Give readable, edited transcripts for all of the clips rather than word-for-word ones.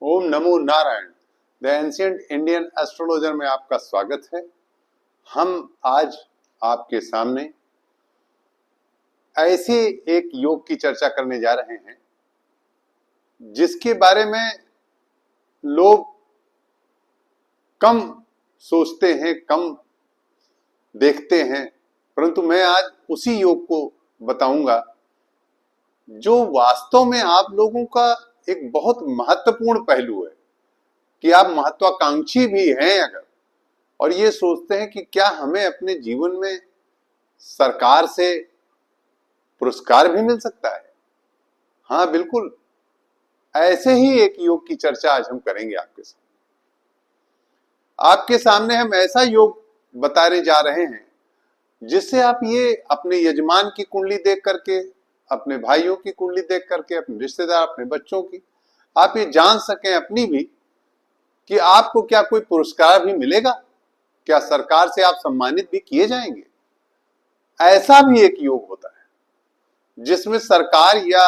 Om NaMo Narayan. The ancient Indian astrologer में आपका स्वागत है। हम आज आपके सामने ऐसे एक योग की चर्चा करने जा रहे हैं जिसके बारे में लोग कम सोचते हैं, कम देखते हैं, परंतु मैं आज उसी योग को बताऊंगा जो वास्तव में आप लोगों का एक बहुत महत्वपूर्ण पहलू है कि आप महत्वाकांक्षी भी हैं अगर, और ये सोचते हैं कि क्या हमें अपने जीवन में सरकार से पुरस्कार भी मिल सकता है। हाँ बिल्कुल, ऐसे ही एक योग की चर्चा आज हम करेंगे आपके साथ। आपके सामने हम ऐसा योग बताने जा रहे हैं जिससे आप ये अपने यजमान की कुंडली देख करके, अपने भाइयों की कुंडली देख करके, अपने रिश्तेदार, अपने बच्चों की, आप ये जान सकें अपनी भी कि आपको क्या कोई पुरस्कार भी मिलेगा, क्या सरकार से आप सम्मानित भी किए जाएंगे। ऐसा भी एक योग होता है जिसमें सरकार या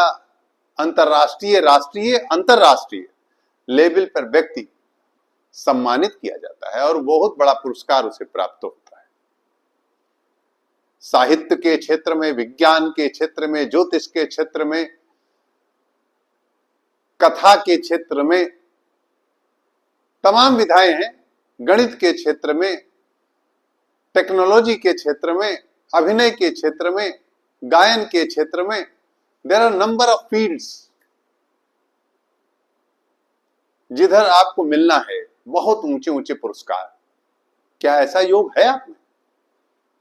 अंतरराष्ट्रीय, राष्ट्रीय, अंतरराष्ट्रीय लेवल पर व्यक्ति सम्मानित किया जाता है और बहुत बड़ा पुरस्कार उसे प्राप्त होता है। साहित्य के क्षेत्र में, विज्ञान के क्षेत्र में, ज्योतिष के क्षेत्र में, कथा के क्षेत्र में तमाम विधाएं हैं। गणित के क्षेत्र में, टेक्नोलॉजी के क्षेत्र में, अभिनय के क्षेत्र में, गायन के क्षेत्र में, there are number of fields जिधर आपको मिलना है बहुत ऊंचे ऊंचे पुरस्कार। क्या ऐसा योग है आप में?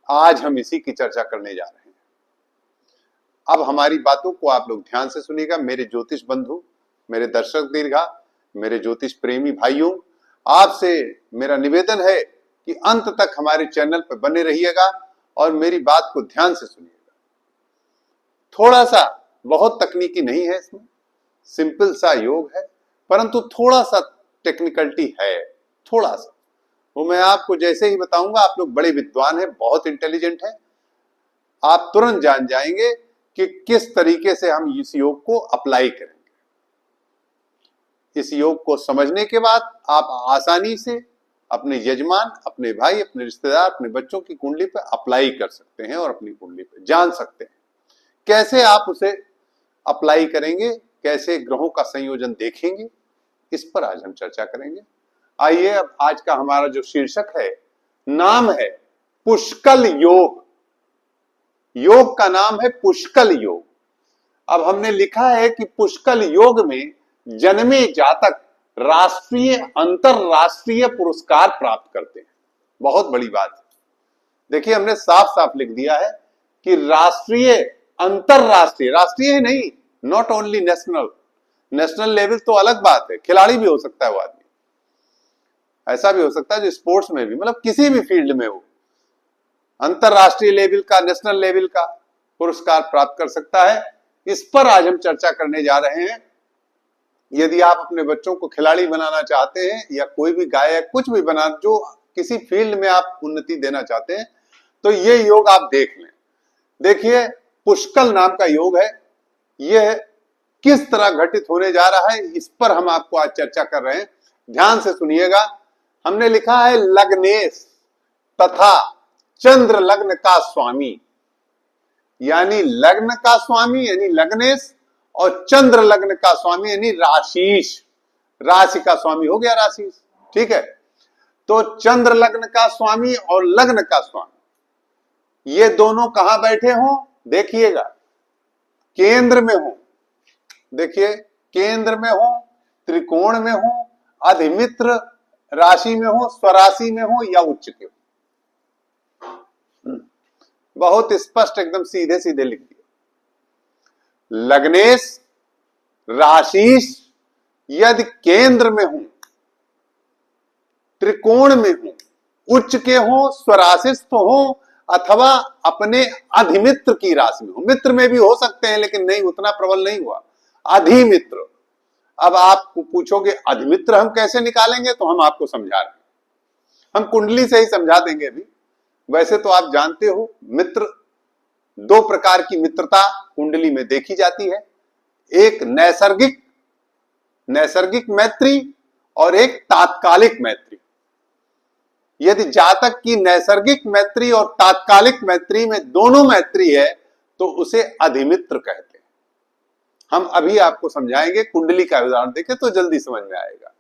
आज हम इसी की चर्चा करने जा रहे हैं। अब हमारी बातों को आप लोग ध्यान से सुनिएगा। मेरे ज्योतिष बंधु, मेरे दर्शक दीर्घा, मेरे ज्योतिष प्रेमी भाइयों, आपसे मेरा निवेदन है कि अंत तक हमारे चैनल पर बने रहिएगा और मेरी बात को ध्यान से सुनिएगा। थोड़ा सा, बहुत तकनीकी नहीं है इसमें, सिंपल सा योग है, परंतु थोड़ा सा टेक्निकलिटी है, थोड़ा सा। वो मैं आपको जैसे ही बताऊंगा, आप लोग बड़े विद्वान हैं, बहुत इंटेलिजेंट हैं, आप तुरंत जान जाएंगे कि किस तरीके से हम इस योग को अप्लाई करेंगे। इस योग को समझने के बाद आप आसानी से अपने यजमान, अपने भाई, अपने रिश्तेदार, अपने बच्चों की कुंडली पे अप्लाई कर सकते हैं और अपनी कुंडली पे जान सकते हैं। कैसे आप उसे अप्लाई करेंगे, कैसे ग्रहों का संयोजन देखेंगे, इस पर आज हम चर्चा करेंगे। आइए, अब आज का हमारा जो शीर्षक है, नाम है पुष्कल योग। योग का नाम है पुष्कल योग। अब हमने लिखा है कि पुष्कल योग में जन्मे जातक राष्ट्रीय, अंतरराष्ट्रीय पुरस्कार प्राप्त करते हैं। बहुत बड़ी बात है। देखिए, हमने साफ साफ लिख दिया है कि राष्ट्रीय, अंतरराष्ट्रीय, राष्ट्रीय नहीं, not only national. National level तो अलग बात है, खिलाड़ी भी हो सकता है वो आदमी, ऐसा भी हो सकता है जो स्पोर्ट्स में भी, मतलब किसी भी फील्ड में हो, अंतरराष्ट्रीय लेवल का, नेशनल लेवल का पुरस्कार प्राप्त कर सकता है। इस पर आज हम चर्चा करने जा रहे हैं। यदि आप अपने बच्चों को खिलाड़ी बनाना चाहते हैं या कोई भी गायक, कुछ भी बना, जो किसी फील्ड में आप उन्नति देना चाहते हैं, तो ये योग आप देख लें। देखिए, पुष्कल नाम का योग है। यह किस तरह घटित होने जा रहा है, इस पर हम आपको आज चर्चा कर रहे हैं। ध्यान से सुनिएगा। हमने लिखा है लग्नेश तथा चंद्र लग्न का स्वामी, यानी लग्न का स्वामी यानी लग्नेश, और चंद्र लग्न का स्वामी यानी राशीष। राशि का स्वामी हो गया राशीष, ठीक है। तो चंद्र लग्न का स्वामी और लग्न का स्वामी, ये दोनों कहां बैठे हों, देखिएगा, केंद्र में हो। देखिए, केंद्र में हो, त्रिकोण में हो, अधिमित्र राशि में हो, स्वराशि में हो या उच्च के हो। बहुत स्पष्ट, एकदम सीधे सीधे लिख दिया। लग्नेश, राशीष यदि केंद्र में हो, त्रिकोण में हो, उच्च के हो, स्वराशिस्थ हो, अथवा अपने अधिमित्र की राशि में हो। मित्र में भी हो सकते हैं लेकिन नहीं, उतना प्रबल नहीं हुआ। अधिमित्र। अब आप पूछोगे अधिमित्र हम कैसे निकालेंगे, तो हम आपको समझा रहे हैं, हम कुंडली से ही समझा देंगे अभी। वैसे तो आप जानते हो, मित्र, दो प्रकार की मित्रता कुंडली में देखी जाती है। एक नैसर्गिक नैसर्गिक मैत्री और एक तात्कालिक मैत्री। यदि जातक की नैसर्गिक मैत्री और तात्कालिक मैत्री में दोनों मैत्री है तो उसे अधिमित्र कहते हैं। हम अभी आपको समझाएंगे, कुंडली का उदाहरण देखें तो जल्दी समझ में आएगा।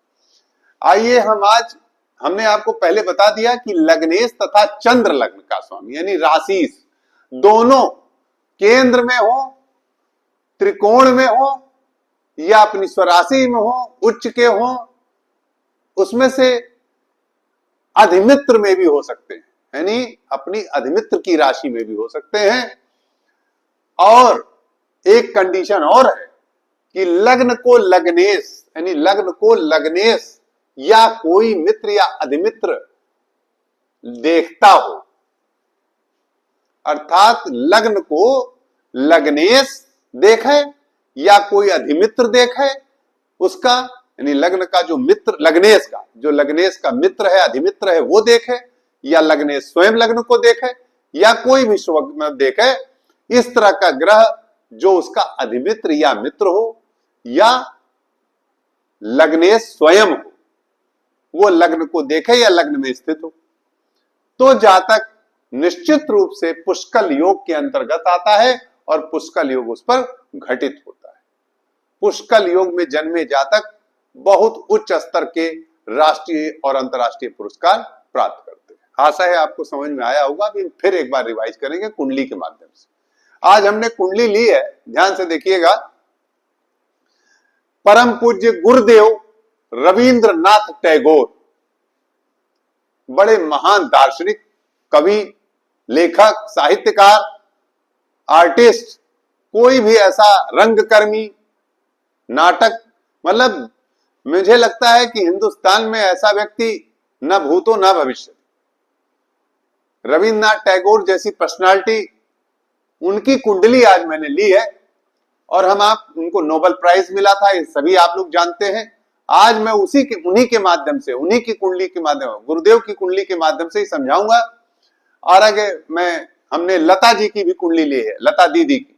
आइए हमने आपको पहले बता दिया कि लग्नेश तथा चंद्र लग्न का स्वामी यानी राशिस दोनों केंद्र में हो, त्रिकोण में हो या अपनी स्वराशि में हो, उच्च के हो, उसमें से अधिमित्र में भी हो सकते हैं, यानी अपनी अधिमित्र की राशि में भी हो सकते हैं। और एक कंडीशन और है कि लग्न को लग्नेश यानी लग्न को लग्नेश या कोई मित्र या अधिमित्र देखता हो, अर्थात लग्न को लग्नेश देखे या कोई अधिमित्र देखे, उसका यानी लग्न का जो मित्र लग्नेश का मित्र है, अधिमित्र है, वो देखे, या लग्नेश स्वयं लग्न को देखे या कोई भी स्वग्न देखे, इस तरह का ग्रह जो उसका अधिमित्र या मित्र हो या लग्नेश स्वयं हो, वो लग्न को देखे या लग्न में स्थित हो, तो जातक निश्चित रूप से पुष्कल योग के अंतर्गत आता है और पुष्कल योग उस पर घटित होता है। पुष्कल योग में जन्मे जातक बहुत उच्च स्तर के राष्ट्रीय और अंतर्राष्ट्रीय पुरस्कार प्राप्त करते हैं। आशा है आपको समझ में आया होगा। अभी फिर एक बार रिवाइज करेंगे कुंडली के माध्यम से। आज हमने कुंडली ली है, ध्यान से देखिएगा। परम पूज्य गुरुदेव रविंद्रनाथ टैगोर, बड़े महान दार्शनिक, कवि, लेखक, साहित्यकार, आर्टिस्ट, कोई भी ऐसा रंगकर्मी, नाटक, मतलब मुझे लगता है कि हिंदुस्तान में ऐसा व्यक्ति न भूतो न भविष्य। रविंद्रनाथ टैगोर जैसी पर्सनालिटी, उनकी कुंडली आज मैंने ली है और उनको नोबेल प्राइज मिला था, ये सभी आप लोग जानते हैं। आज मैं उन्हीं के माध्यम से, उन्हीं की कुंडली के माध्यम, गुरुदेव की कुंडली के माध्यम से ही समझाऊंगा। और आगे हमने लता जी की भी कुंडली ली है, लता दीदी की,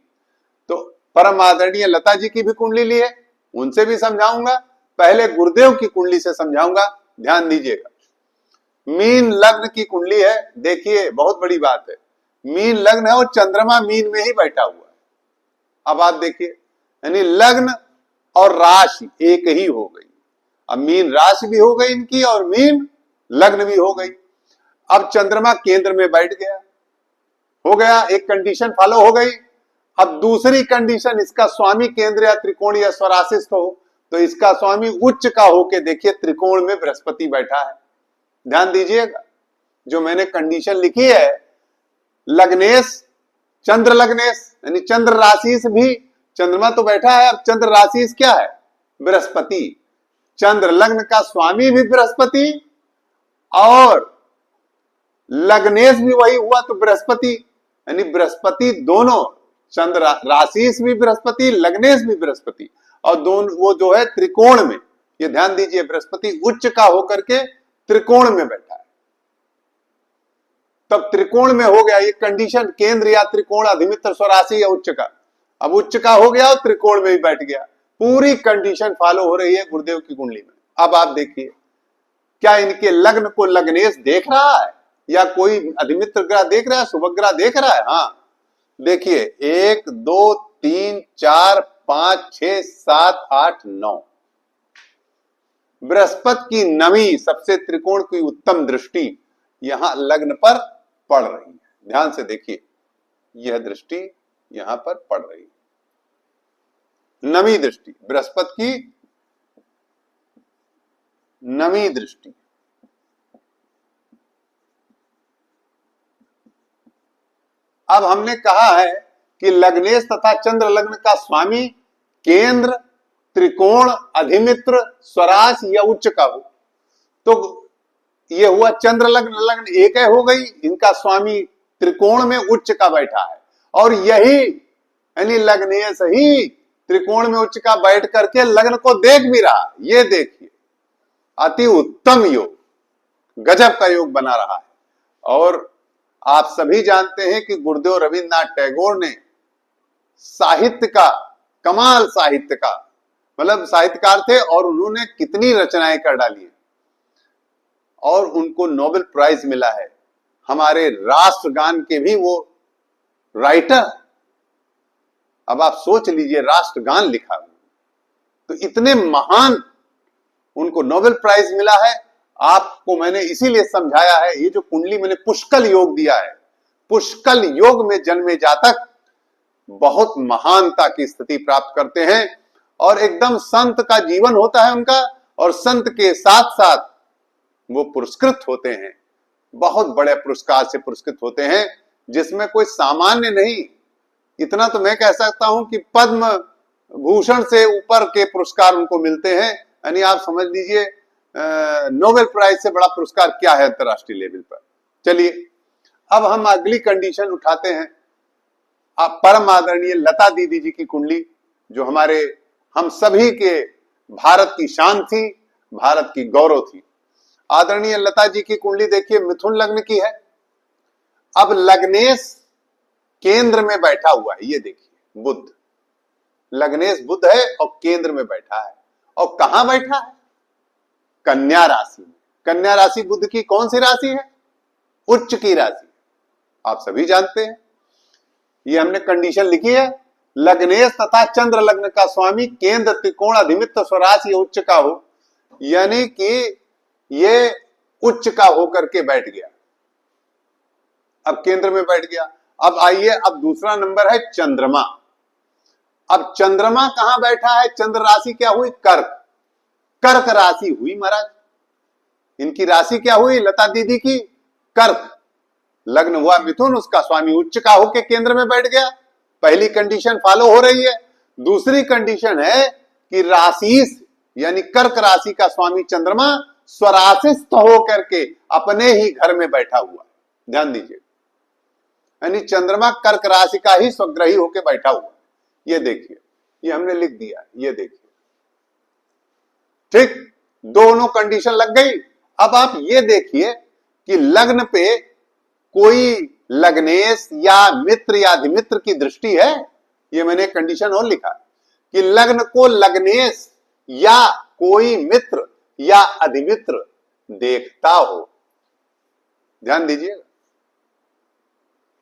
तो परम आदरणीय लता जी की भी कुंडली ली है, उनसे भी समझाऊंगा। पहले गुरुदेव की कुंडली से समझाऊंगा, ध्यान दीजिएगा। मीन लग्न की कुंडली है, देखिए बहुत बड़ी बात है। मीन लग्न है और चंद्रमा मीन में ही बैठा हुआ है। अब आप देखिए, यानी लग्न और राशि एक ही हो गई। अब मीन राशि भी हो गई इनकी और मीन लग्न भी हो गई। अब चंद्रमा केंद्र में बैठ गया, हो गया, एक कंडीशन फॉलो हो गई। अब दूसरी कंडीशन, इसका स्वामी केंद्र या त्रिकोण या स्वराशिस्थ हो, तो इसका स्वामी उच्च का होके देखिए त्रिकोण में बृहस्पति बैठा है। ध्यान दीजिएगा, जो मैंने कंडीशन लिखी है, लग्नेश, चंद्र लग्नेश यानी चंद्र राशि से भी चंद्रमा तो बैठा है। अब चंद्र राशि क्या है? बृहस्पति। चंद्र लग्न का स्वामी भी बृहस्पति और लग्नेश भी वही हुआ, तो बृहस्पति यानी बृहस्पति दोनों, चंद्र राशि भी बृहस्पति, लग्नेश भी बृहस्पति, और दोनों वो जो है त्रिकोण में, ये ध्यान दीजिए, बृहस्पति उच्च का होकर के त्रिकोण में बैठा है। तब त्रिकोण में हो गया ये कंडीशन, केंद्र या त्रिकोण, अधिमित्र, स्वराशि या उच्च का। अब उच्च का हो गया और त्रिकोण में भी बैठ गया। पूरी कंडीशन फॉलो हो रही है गुरुदेव की कुंडली में। अब आप देखिए, क्या इनके लग्न को लग्नेश देख रहा है या कोई अधिमित्र ग्रह देख रहा है, शुभ ग्रह देख रहा है? हाँ, देखिए 1 2 3 4 5 6 7 8 9, बृहस्पति की नवी, सबसे त्रिकोण की उत्तम दृष्टि यहां लग्न पर पड़ रही है। ध्यान से देखिए, यह दृष्टि यहां पर पड़ रही है, नवी दृष्टि, बृहस्पति की नवी दृष्टि। अब हमने कहा है कि लग्नेश तथा चंद्र लग्न का स्वामी केंद्र, त्रिकोण, अधिमित्र, स्वराश या उच्च का हो, तो ये हुआ चंद्र लग्न, लग्न एक है हो गई, इनका स्वामी त्रिकोण में उच्च का बैठा है, और यही यानी लग्नेश ही त्रिकोण में उच्च का बैठ करके लग्न को देख भी रहा। ये देखिए, अति उत्तम योग, गजब का योग बना रहा है। और आप सभी जानते हैं कि गुरुदेव रविंद्रनाथ टैगोर ने साहित्य का, कमाल साहित्य का, मतलब साहित्यकार थे और उन्होंने कितनी रचनाएं कर डाली है और उनको नोबेल प्राइज मिला है। हमारे राष्ट्रगान के भी वो राइटर, अब आप सोच लीजिए, राष्ट्रगान लिखा, तो इतने महान, उनको नोबेल प्राइज मिला है। आपको मैंने इसीलिए समझाया है, ये जो कुंडली मैंने पुष्कल योग दिया है, पुष्कल योग में जन्मे जातक बहुत महानता की स्थिति प्राप्त करते हैं और एकदम संत का जीवन होता है उनका, और संत के साथ साथ वो पुरस्कृत होते हैं, बहुत बड़े पुरस्कार से पुरस्कृत होते हैं, जिसमें कोई सामान्य नहीं। इतना तो मैं कह सकता हूं कि पद्म भूषण से ऊपर के पुरस्कार उनको मिलते हैं। यानी आप समझ लीजिए नोबेल प्राइज से बड़ा पुरस्कार क्या है अंतरराष्ट्रीय लेवल पर। चलिए अब हम अगली कंडीशन उठाते हैं। आप परम आदरणीय लता दीदी जी की कुंडली, जो हमारे हम सभी के भारत की शान थी, भारत की गौरव थी। आदरणीय लता जी की कुंडली देखिए, मिथुन लग्न की है। अब लग्नेश केंद्र में बैठा हुआ है, ये देखिए बुध, लग्नेश बुध है और केंद्र में बैठा है। और कहां बैठा है? कन्या राशि में। कन्या राशि बुध की कौन सी राशि है? उच्च की राशि। आप सभी जानते हैं, ये हमने कंडीशन लिखी है, लग्नेश तथा चंद्र लग्न का स्वामी केंद्र त्रिकोण अधिमित्र स्वराशि उच्च का हो, यानी कि ये उच्च का होकर के बैठ गया, अब केंद्र में बैठ गया। अब आइए, अब दूसरा नंबर है चंद्रमा। अब चंद्रमा कहां बैठा है? चंद्र राशि क्या हुई? कर्क। कर्क राशि हुई महाराज, इनकी राशि क्या हुई लता दीदी की? कर्क। लग्न हुआ मिथुन, उसका स्वामी उच्च का होके केंद्र में बैठ गया। पहली कंडीशन फॉलो हो रही है। दूसरी कंडीशन है कि राशि यानी कर्क राशि का स्वामी चंद्रमा स्वराशिस्थ होकर के अपने ही घर में बैठा हुआ, ध्यान दीजिए, यानी चंद्रमा कर्क राशि का ही स्वग्रही होकर बैठा हुआ। ये देखिए, ये हमने लिख दिया, ये देखिए, ठीक, दोनों कंडीशन लग गई। अब आप ये देखिए कि लग्न पे कोई लग्नेश या मित्र या अधिमित्र की दृष्टि है। ये मैंने कंडीशन और लिखा कि लग्न को लग्नेश या कोई मित्र या अधिमित्र देखता हो, ध्यान दीजिएगा।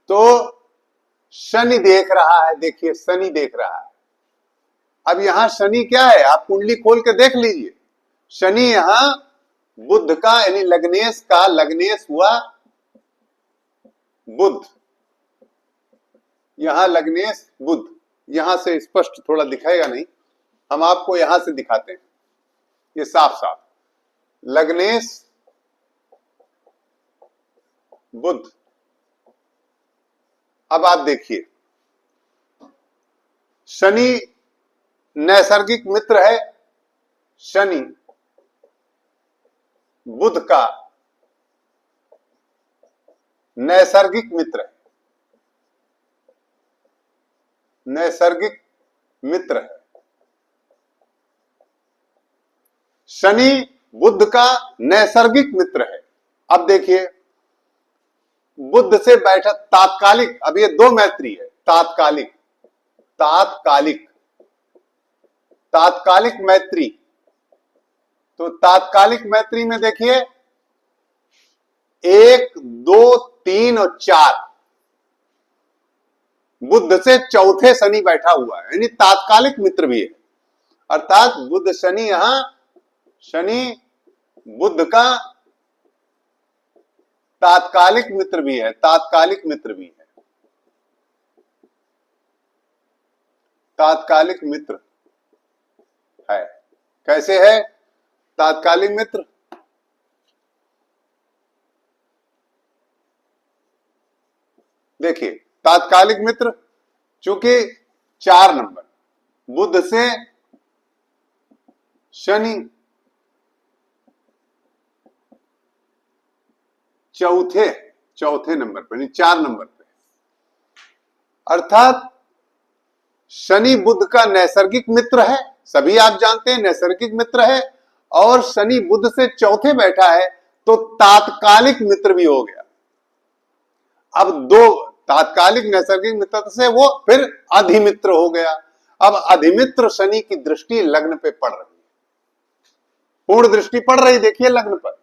तो शनि देख रहा है, देखिए शनि देख रहा है। अब यहां शनि क्या है? आप कुंडली खोल के देख लीजिए। शनि यहां बुध का, यानी लग्नेश का, लग्नेश हुआ बुध, यहां लग्नेश बुध। यहां से स्पष्ट थोड़ा दिखाएगा नहीं, हम आपको यहां से दिखाते हैं, ये साफ साफ लग्नेश बुध। अब आप देखिए, शनि नैसर्गिक मित्र है, शनि बुध का नैसर्गिक मित्र है, नैसर्गिक मित्र है। शनि बुध का नैसर्गिक मित्र है। अब देखिए, बुध से बैठा तात्कालिक, अब ये दो मैत्री है, तात्कालिक, तात्कालिक, तात्कालिक मैत्री। तो तात्कालिक मैत्री में देखिए 1, 2, 3 और 4, बुध से चौथे शनि बैठा हुआ है, यानी तात्कालिक मित्र भी है। अर्थात बुध शनि, यहां शनि बुध का तात्कालिक मित्र भी है, तात्कालिक मित्र भी है, तात्कालिक मित्र है। कैसे है तात्कालिक मित्र? देखिए, तात्कालिक मित्र चूंकि 4 नंबर, बुध से शनि चौथे नंबर पर, यानी 4 नंबर पे, अर्थात शनि बुध का नैसर्गिक मित्र है, सभी आप जानते हैं नैसर्गिक मित्र है, और शनि बुध से चौथे बैठा है, तो तात्कालिक मित्र भी हो गया। अब दो तात्कालिक नैसर्गिक मित्र से वो फिर अधिमित्र हो गया। अब अधिमित्र शनि की दृष्टि लग्न पे पड़ रही है, पूर्ण दृष्टि पड़ रही, देखिए लग्न पर।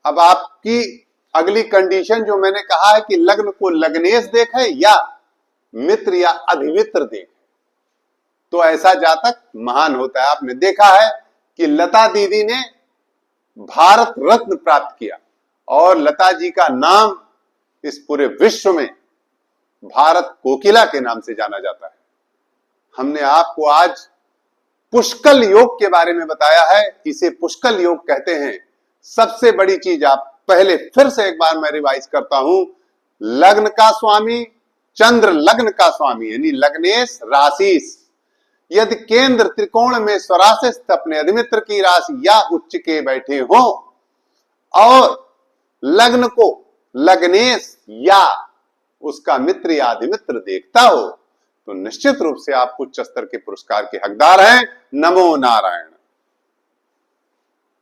अब आपकी अगली कंडीशन जो मैंने कहा है कि लग्न को लग्नेश देखे या मित्र या अधिमित्र देखे, तो ऐसा जातक महान होता है। आपने देखा है कि लता दीदी ने भारत रत्न प्राप्त किया और लता जी का नाम इस पूरे विश्व में भारत कोकिला के नाम से जाना जाता है। हमने आपको आज पुष्कल योग के बारे में बताया है, इसे पुष्कल योग कहते हैं। सबसे बड़ी चीज, आप पहले फिर से एक बार मैं रिवाइज करता हूं, लग्न का स्वामी चंद्र लग्न का स्वामी यानी लग्नेश राशिस यदि केंद्र त्रिकोण में स्वराशिस्थ अपने अधिमित्र की राशि या उच्च के बैठे हो और लग्न को लग्नेश या उसका मित्र या अधिमित्र देखता हो, तो निश्चित रूप से आप उच्च स्तर के पुरस्कार के हकदार हैं। नमो नारायण।